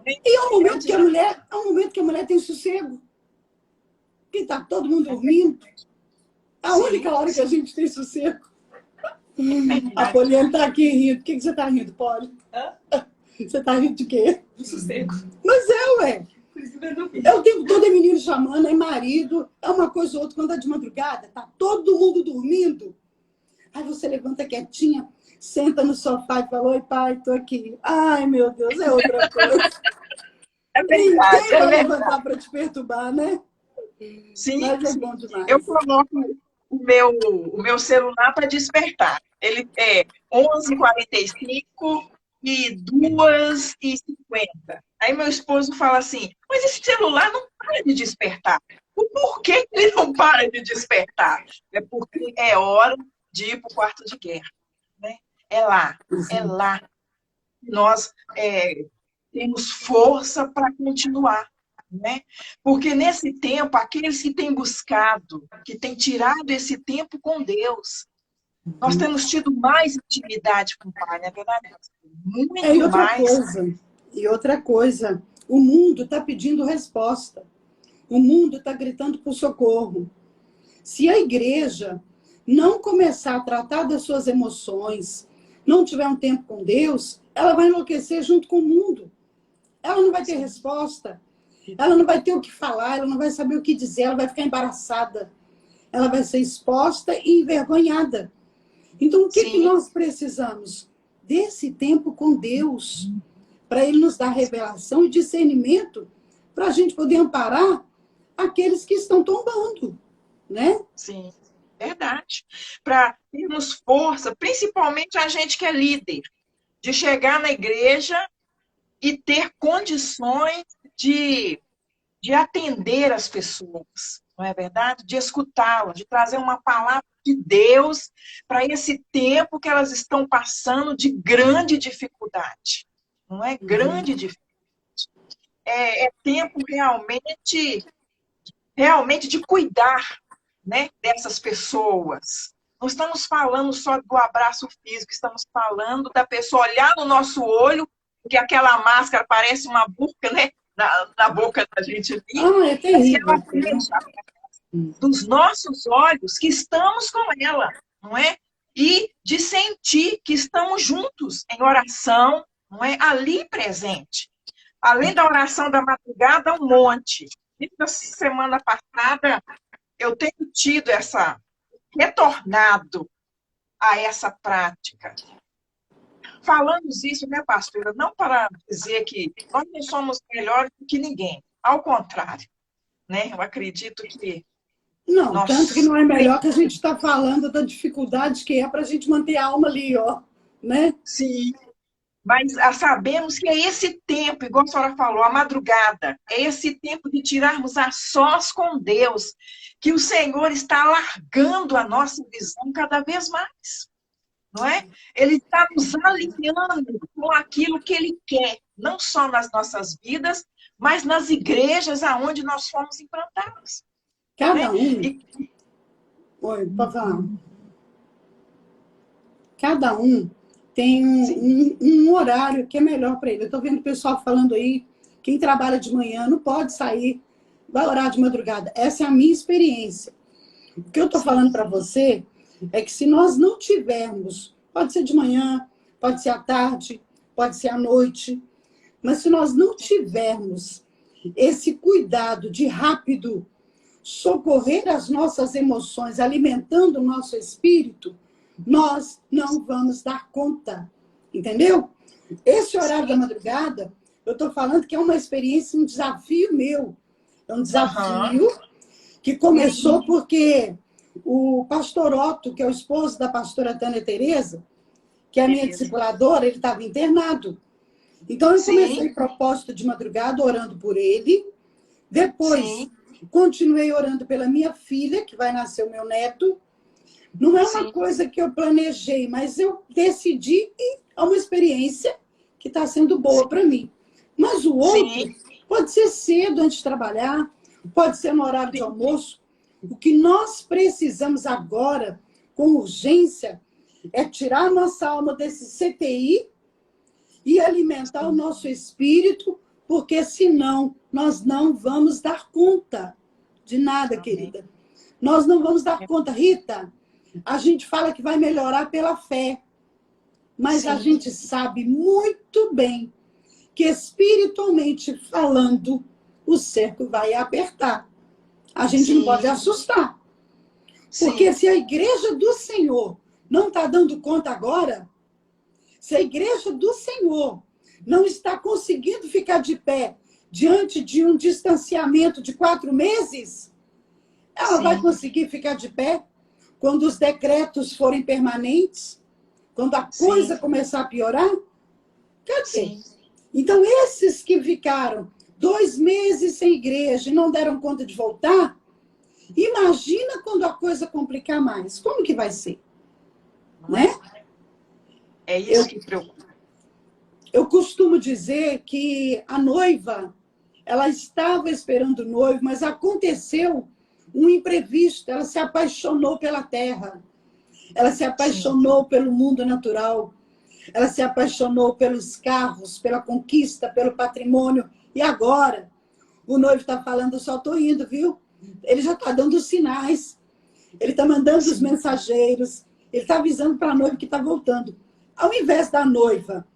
E é um momento que a mulher tem sossego. Que está todo mundo dormindo. A única hora que a gente tem sossego. A Poliana está aqui rindo. O que você está rindo, Poli? Você está rindo de quê? Do sossego. Mas ué. É o tempo todo é menino chamando, é marido, é uma coisa ou outra. Quando é de madrugada, tá todo mundo dormindo. Aí você levanta quietinha, senta no sofá e fala, oi, pai, tô aqui. Ai, meu Deus, é outra coisa. É verdade, Ninguém vai levantar para te perturbar, né? Sim, mas é bom demais. Eu coloco o meu celular para despertar. Ele é 11h45 e 2h50. Aí meu esposo fala assim, mas esse celular não para de despertar. O porquê que ele não para de despertar? É porque é hora de ir para o quarto de guerra. Né? É lá. Nós temos força para continuar. Né? Porque nesse tempo, aqueles que têm buscado, que têm tirado esse tempo com Deus, nós temos tido mais intimidade com o Pai, não é verdade? Muito mais. E outra coisa, o mundo está pedindo resposta. O mundo está gritando por socorro. Se a igreja não começar a tratar das suas emoções, não tiver um tempo com Deus, ela vai enlouquecer junto com o mundo. Ela não vai ter resposta. Ela não vai ter o que falar, ela não vai saber o que dizer, ela vai ficar embaraçada. Ela vai ser exposta e envergonhada. Então, o que nós precisamos? Desse tempo com Deus, para Ele nos dar revelação e discernimento, para a gente poder amparar aqueles que estão tombando, né? Sim, verdade. Para termos força, principalmente a gente que é líder, de chegar na igreja e ter condições de atender as pessoas, não é verdade? De escutá-las, de trazer uma palavra de Deus para esse tempo que elas estão passando de grande dificuldade. Não é? Grande dificuldade. É tempo realmente de cuidar, né, dessas pessoas. Não estamos falando só do abraço físico, estamos falando da pessoa olhar no nosso olho, porque aquela máscara parece uma burca, né? Na boca da gente ali. É terrível. Dos nossos olhos que estamos com ela, não é? E de sentir que estamos juntos em oração, não é? Ali presente. Além da oração da madrugada, um monte. E na semana passada, eu tenho tido retornado a essa prática. Falamos isso, né, pastora? Não para dizer que nós não somos melhores do que ninguém. Ao contrário, né? Eu acredito que... Não, tanto que não é melhor que a gente está falando da dificuldade que é para a gente manter a alma ali, ó, né? Sim, mas sabemos que é esse tempo, igual a senhora falou, a madrugada, é esse tempo de tirarmos a sós com Deus, que o Senhor está alargando a nossa visão cada vez mais. Não é? Ele está nos alinhando com aquilo que Ele quer, não só nas nossas vidas, mas nas igrejas aonde nós fomos implantados. Cada um... Oi, pode falar. Cada um tem um horário que é melhor para ele. Eu estou vendo o pessoal falando aí, quem trabalha de manhã não pode sair, vai orar de madrugada. Essa é a minha experiência. O que eu estou falando para você é que se nós não tivermos, pode ser de manhã, pode ser à tarde, pode ser à noite. Mas se nós não tivermos esse cuidado de rápido socorrer as nossas emoções, alimentando o nosso espírito, nós não vamos dar conta. Entendeu? Esse horário da madrugada, eu estou falando que é uma experiência, um desafio meu. É um desafio que começou porque o pastor Otto, que é o esposo da pastora Tânia Tereza, que é a minha discipuladora, ele estava internado. Então, eu comecei propósito de madrugada orando por ele. Depois, continuei orando pela minha filha, que vai nascer o meu neto. Não é uma coisa que eu planejei, mas eu decidi e é uma experiência que está sendo boa para mim. Mas o outro pode ser cedo antes de trabalhar, pode ser no horário de almoço. O que nós precisamos agora, com urgência, é tirar nossa alma desse CTI e alimentar o nosso espírito, porque senão nós não vamos dar conta de nada, querida. Nós não vamos dar conta. Rita, a gente fala que vai melhorar pela fé, mas a gente sabe muito bem que espiritualmente falando, o cerco vai apertar. A gente não pode assustar. Porque se a igreja do Senhor não está dando conta agora, se a igreja do Senhor não está conseguindo ficar de pé diante de um distanciamento de 4 meses, ela vai conseguir ficar de pé quando os decretos forem permanentes, quando a coisa começar a piorar? Cadê? Então, esses que ficaram 2 meses sem igreja e não deram conta de voltar, imagina quando a coisa complicar mais. Como que vai ser? Né? É isso que preocupa. Eu costumo dizer que a noiva, ela estava esperando o noivo, mas aconteceu um imprevisto. Ela se apaixonou pela terra. Ela se apaixonou pelo mundo natural. Ela se apaixonou pelos carros, pela conquista, pelo patrimônio. E agora, o noivo está falando, só estou indo, viu? Ele já está dando os sinais. Ele está mandando os mensageiros. Ele está avisando para a noiva que está voltando. Ao invés da noiva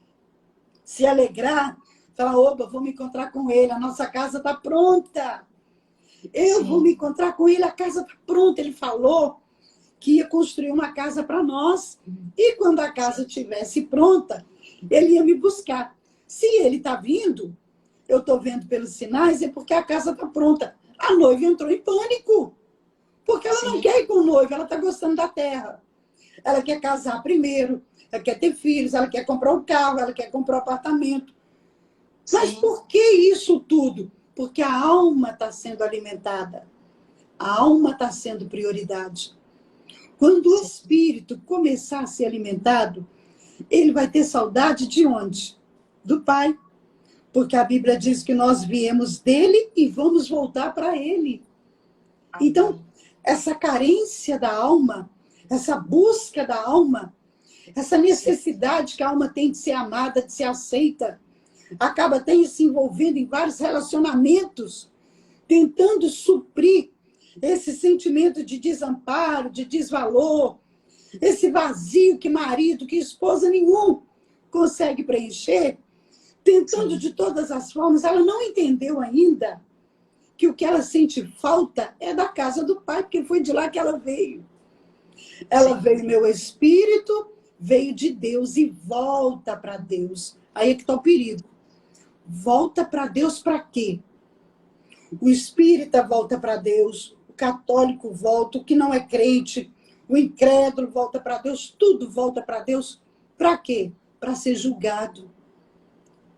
se alegrar, falar, opa, vou me encontrar com ele, a nossa casa está pronta. Eu vou me encontrar com ele, a casa está pronta. Ele falou que ia construir uma casa para nós. E quando a casa estivesse pronta, ele ia me buscar. Se ele está vindo, eu estou vendo pelos sinais, é porque a casa está pronta. A noiva entrou em pânico. Porque ela não quer ir com o noivo, ela está gostando da terra. Ela quer casar primeiro, ela quer ter filhos, ela quer comprar um carro, ela quer comprar um apartamento. Mas por que isso tudo? Porque a alma está sendo alimentada. A alma está sendo prioridade. Quando o espírito começar a ser alimentado, ele vai ter saudade de onde? Do Pai. Porque a Bíblia diz que nós viemos dele e vamos voltar para ele. Então, essa carência da alma, essa busca da alma, essa necessidade que a alma tem de ser amada, de ser aceita, acaba até se envolvendo em vários relacionamentos, tentando suprir esse sentimento de desamparo, de desvalor, esse vazio que marido, que esposa nenhum consegue preencher, tentando de todas as formas. Ela não entendeu ainda que o que ela sente falta é da casa do Pai, porque foi de lá que ela veio. Ela veio, meu espírito veio de Deus e volta para Deus. Aí é que está o perigo. Volta para Deus para quê? O espírita volta para Deus, o católico volta, o que não é crente, o incrédulo volta para Deus, tudo volta para Deus. Para quê? Para ser julgado,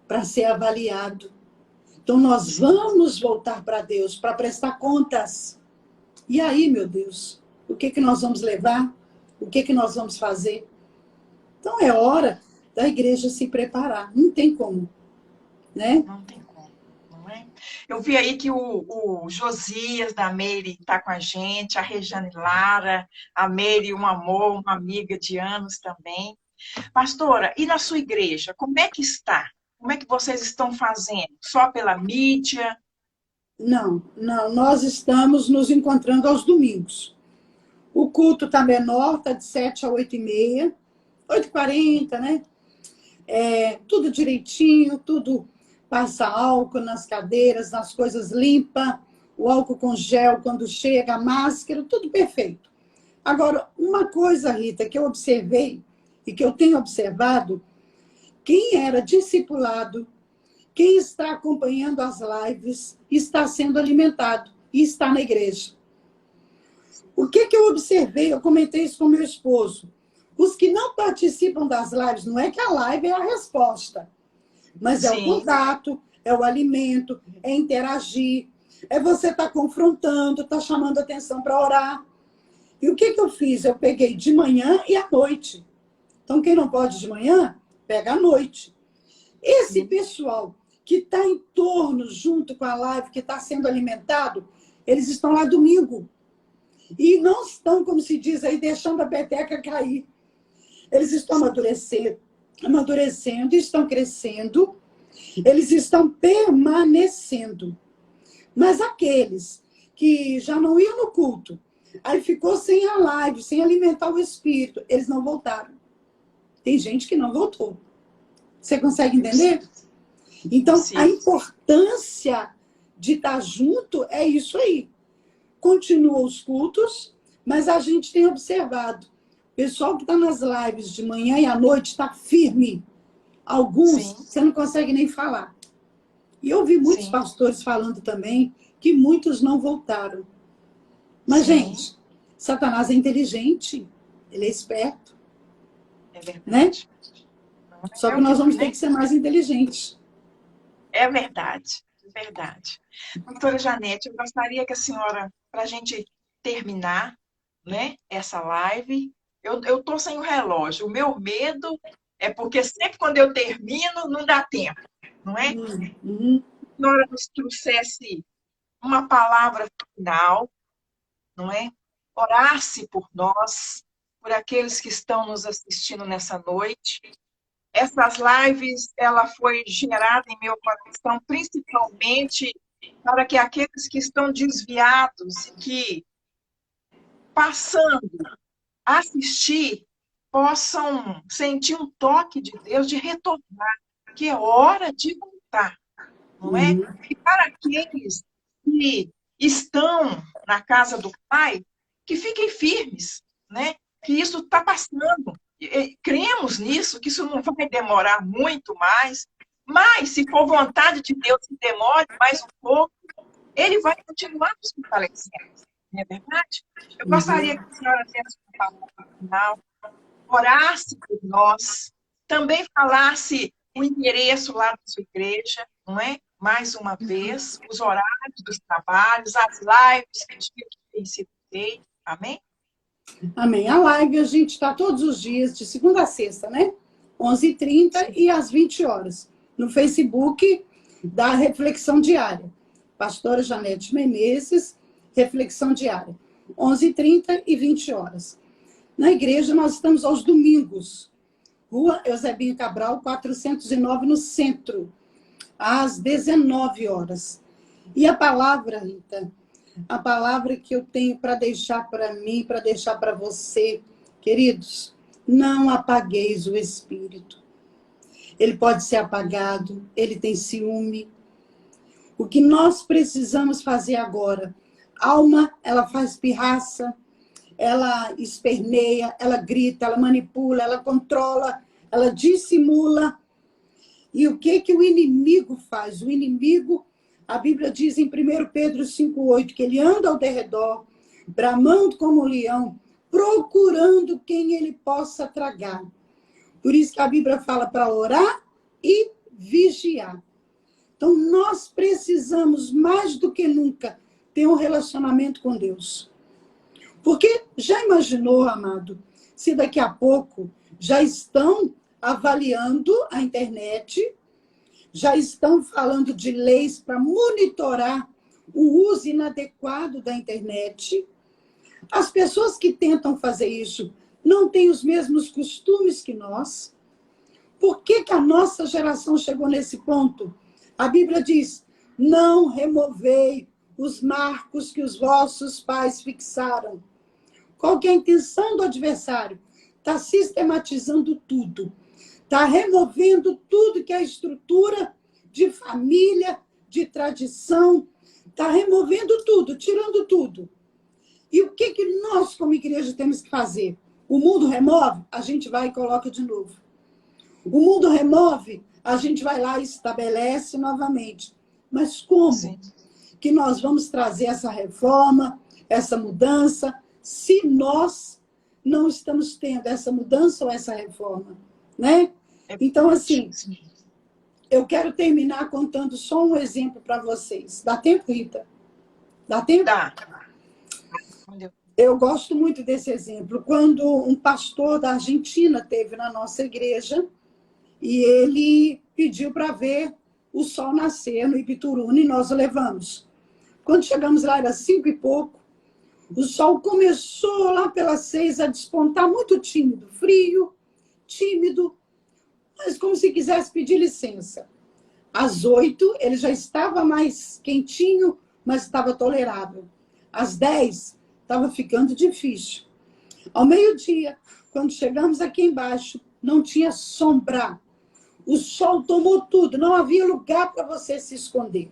para ser avaliado. Então, nós vamos voltar para Deus, para prestar contas. E aí, meu Deus, o que nós vamos levar? O que nós vamos fazer? Então, é hora da igreja se preparar. Não tem como, né? Não tem como, não é? Eu vi aí que o Josias da Meire está com a gente, a Rejane Lara, a Meire, um amor, uma amiga de anos também. Pastora, e na sua igreja, como é que está? Como é que vocês estão fazendo? Só pela mídia? Não, nós estamos nos encontrando aos domingos. O culto está menor, está de 7 a 8h30, 8h40, né? tudo direitinho, tudo passa álcool nas cadeiras, nas coisas limpa, o álcool com gel quando chega, a máscara, tudo perfeito. Agora, uma coisa, Rita, que eu observei e que eu tenho observado, quem era discipulado, quem está acompanhando as lives, está sendo alimentado e está na igreja. O que eu observei? Eu comentei isso com meu esposo. Os que não participam das lives, não é que a live é a resposta, mas é o contato, é o alimento, é interagir, é você estar confrontando, estar chamando atenção para orar. E o que eu fiz? Eu peguei de manhã e à noite. Então, quem não pode de manhã, pega à noite. Esse pessoal que está em torno, junto com a live, que está sendo alimentado, eles estão lá domingo. E não estão, como se diz aí, deixando a peteca cair. Eles estão amadurecendo, estão crescendo, eles estão permanecendo. Mas aqueles que já não iam no culto, aí ficou sem a live, sem alimentar o espírito, eles não voltaram. Tem gente que não voltou. Você consegue entender? Então, a importância de estar junto é isso aí. Continuam os cultos, mas a gente tem observado. O pessoal que está nas lives de manhã e à noite está firme. Alguns, você não consegue nem falar. E eu ouvi muitos pastores falando também que muitos não voltaram. Mas, gente, Satanás é inteligente. Ele é esperto. É verdade. Né? Só que nós vamos ter que ser mais inteligentes. É verdade. Verdade. Doutora Janete, eu gostaria que a senhora, para a gente terminar, né, essa live, eu estou sem o relógio. O meu medo é porque sempre quando eu termino, não dá tempo, não é? Uhum. A senhora nos trouxesse uma palavra final, não é? Orasse por nós, por aqueles que estão nos assistindo nessa noite. Essas lives, ela foi gerada em meu coração, principalmente para que aqueles que estão desviados e que, passando a assistir, possam sentir um toque de Deus de retornar, que é hora de voltar, não é? E para aqueles que estão na casa do Pai, que fiquem firmes, né? Que isso está passando. Cremos nisso, que isso não vai demorar muito mais, mas se for vontade de Deus que demore mais um pouco, Ele vai continuar nos fortalecendo, não é verdade? Eu gostaria que a senhora desse uma palavra final, orasse por nós, também falasse o endereço lá da sua igreja, não é? Mais uma vez, os horários dos trabalhos, as lives que têm sido feitas, amém? Amém. A live a gente está todos os dias, de segunda a sexta, né? 11h30 e às 20 horas. No Facebook da Reflexão Diária. Pastora Janete Menezes, Reflexão Diária. 11h30 e 20 horas. Na igreja nós estamos aos domingos. Rua Eusebio Cabral, 409, no centro. Às 19 horas. E a palavra, Rita... A palavra que eu tenho para deixar para mim, para deixar para você, queridos, não apagueis o espírito. Ele pode ser apagado, ele tem ciúme. O que nós precisamos fazer agora? A alma, ela faz pirraça, ela esperneia, ela grita, ela manipula, ela controla, ela dissimula. E o que o inimigo faz? O inimigo... A Bíblia diz em 1 Pedro 5,8 que ele anda ao derredor, bramando como um leão, procurando quem ele possa tragar. Por isso que a Bíblia fala para orar e vigiar. Então, nós precisamos, mais do que nunca, ter um relacionamento com Deus. Porque já imaginou, amado, se daqui a pouco já estão avaliando a internet... Já estão falando de leis para monitorar o uso inadequado da internet. As pessoas que tentam fazer isso não têm os mesmos costumes que nós. Por que a nossa geração chegou nesse ponto? A Bíblia diz, não removei os marcos que os vossos pais fixaram. Qual que é a intenção do adversário? Está sistematizando tudo. está removendo tudo que é estrutura de família, de tradição, está removendo tudo, tirando tudo. E o que nós, como igreja, temos que fazer? O mundo remove, a gente vai e coloca de novo. O mundo remove, a gente vai lá e estabelece novamente. Mas como Sim. que nós vamos trazer essa reforma, essa mudança, se nós não estamos tendo essa mudança ou essa reforma, né? Então, assim, eu quero terminar contando só um exemplo para vocês. Dá tempo, Rita? Dá tempo? Dá. Eu gosto muito desse exemplo. Quando um pastor da Argentina esteve na nossa igreja e ele pediu para ver o sol nascer no Ipituruna e nós o levamos. Quando chegamos lá, era 5 e pouco, o sol começou lá pelas 6 a despontar, muito tímido, frio, tímido, mas como se quisesse pedir licença. Às 8, ele já estava mais quentinho, mas estava tolerável. Às 10, estava ficando difícil. Ao meio-dia, quando chegamos aqui embaixo, não tinha sombra. O sol tomou tudo, não havia lugar para você se esconder.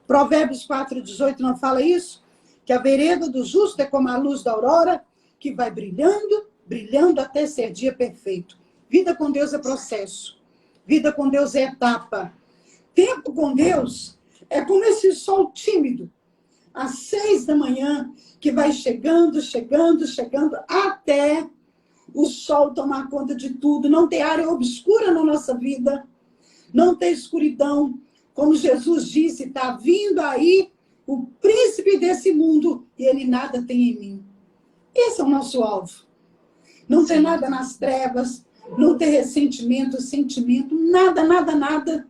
Provérbios 4,18 não fala isso? Que a vereda do justo é como a luz da aurora, que vai brilhando, brilhando até ser dia perfeito. Vida com Deus é processo. Vida com Deus é etapa. Tempo com Deus é como esse sol tímido, às 6 da manhã, que vai chegando, chegando, chegando, até o sol tomar conta de tudo, não ter área obscura na nossa vida, não ter escuridão. Como Jesus disse, está vindo aí o príncipe desse mundo e ele nada tem em mim. Esse é o nosso alvo. Não ter nada nas trevas, não ter ressentimento, sentimento, nada, nada, nada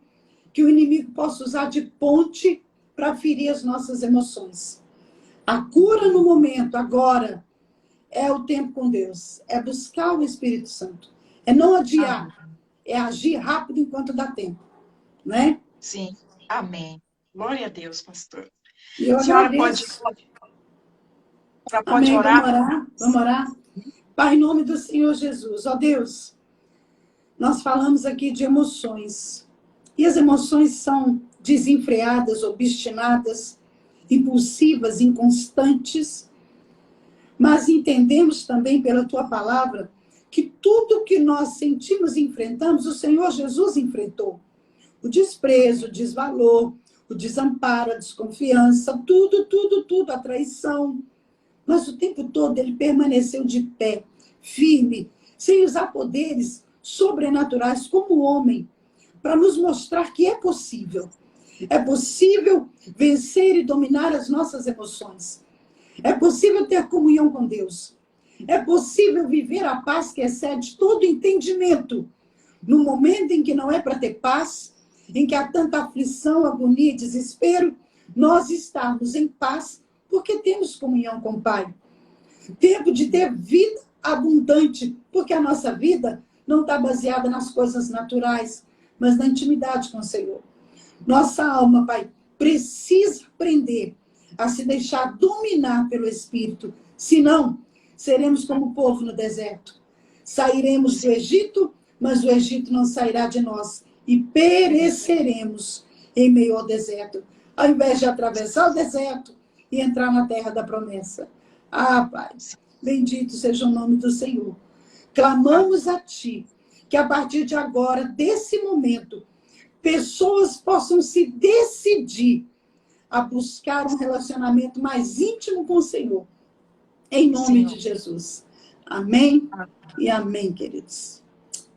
que o inimigo possa usar de ponte para ferir as nossas emoções. A cura no momento, agora, é o tempo com Deus. É buscar o Espírito Santo. É não adiar. É agir rápido enquanto dá tempo. Né? Sim. Amém. Glória a Deus, pastor. E eu A senhora agradeço. pode Amém. orar? Vamos orar? Vamos orar? Pai, em nome do Senhor Jesus. Ó Deus, nós falamos aqui de emoções. E as emoções são desenfreadas, obstinadas, impulsivas, inconstantes. Mas entendemos também pela tua palavra que tudo que nós sentimos e enfrentamos, o Senhor Jesus enfrentou. O desprezo, o desvalor, o desamparo, a desconfiança, tudo, tudo, tudo, a traição. Mas o tempo todo ele permaneceu de pé, firme, sem usar poderes sobrenaturais como homem, para nos mostrar que é possível. É possível vencer e dominar as nossas emoções. É possível ter comunhão com Deus. É possível viver a paz que excede todo entendimento. No momento em que não é para ter paz, em que há tanta aflição, agonia e desespero, nós estamos em paz porque temos comunhão com o Pai. Tempo de ter vida abundante, porque a nossa vida não está baseada nas coisas naturais, mas na intimidade com o Senhor. Nossa alma, Pai, precisa aprender a se deixar dominar pelo Espírito. Senão, seremos como o povo no deserto. Sairemos do Egito, mas o Egito não sairá de nós. E pereceremos em meio ao deserto. Ao invés de atravessar o deserto e entrar na terra da promessa. Ah, Pai, bendito seja o nome do Senhor. Clamamos a Ti, que a partir de agora, desse momento, pessoas possam se decidir a buscar um relacionamento mais íntimo com o Senhor. Em nome de Jesus. Amém e amém, queridos.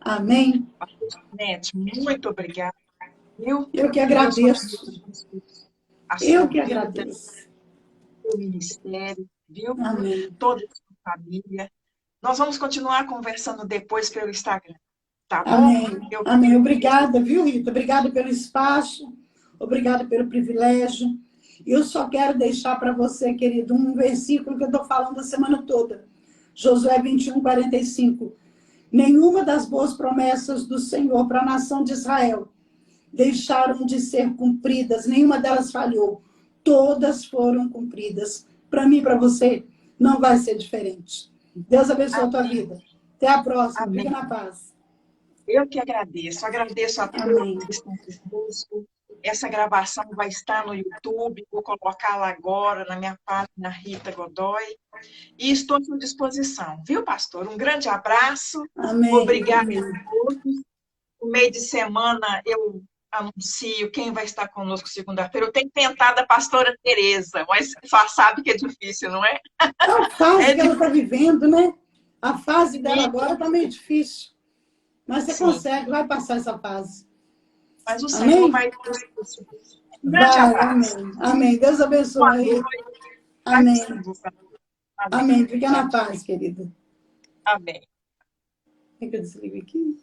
Amém. Nete, muito obrigada. Eu que agradeço. Eu que agradeço. O ministério, viu? Amém. Toda a sua família. Nós vamos continuar conversando depois pelo Instagram. Tá bom? Amém. Amém. Obrigada, viu, Rita? Obrigada pelo espaço. Obrigada pelo privilégio. Eu só quero deixar para você, querido, um versículo que eu estou falando a semana toda. Josué 21, 45. Nenhuma das boas promessas do Senhor para a nação de Israel deixaram de ser cumpridas, nenhuma delas falhou. Todas foram cumpridas. Para mim e para você, não vai ser diferente. Deus abençoe a tua vida. Até a próxima. Fica na paz. Eu que agradeço. Agradeço a todos Amém. que estão conosco. Essa gravação vai estar no YouTube. Vou colocá-la agora na minha página Rita Godoy. E estou à sua disposição, viu, pastor? Um grande abraço. Amém. Obrigada Amém. a todos. No meio de semana, eu anuncio quem vai estar conosco segunda-feira. Eu tenho tentado a pastora Tereza, mas sabe que é difícil, não é? É a fase É que ela está vivendo, né? A fase dela difícil, agora está meio difícil. Mas você sim. consegue, vai passar essa fase. Mas o Senhor Amém? vai nos proteger. Um grande Vai, abraço. amém. Amém. Deus Boa abençoe. noite. Amém. Amém. Amém. Fica Tchau, na tchau. paz, querida. Amém. Tem que eu desligo aqui?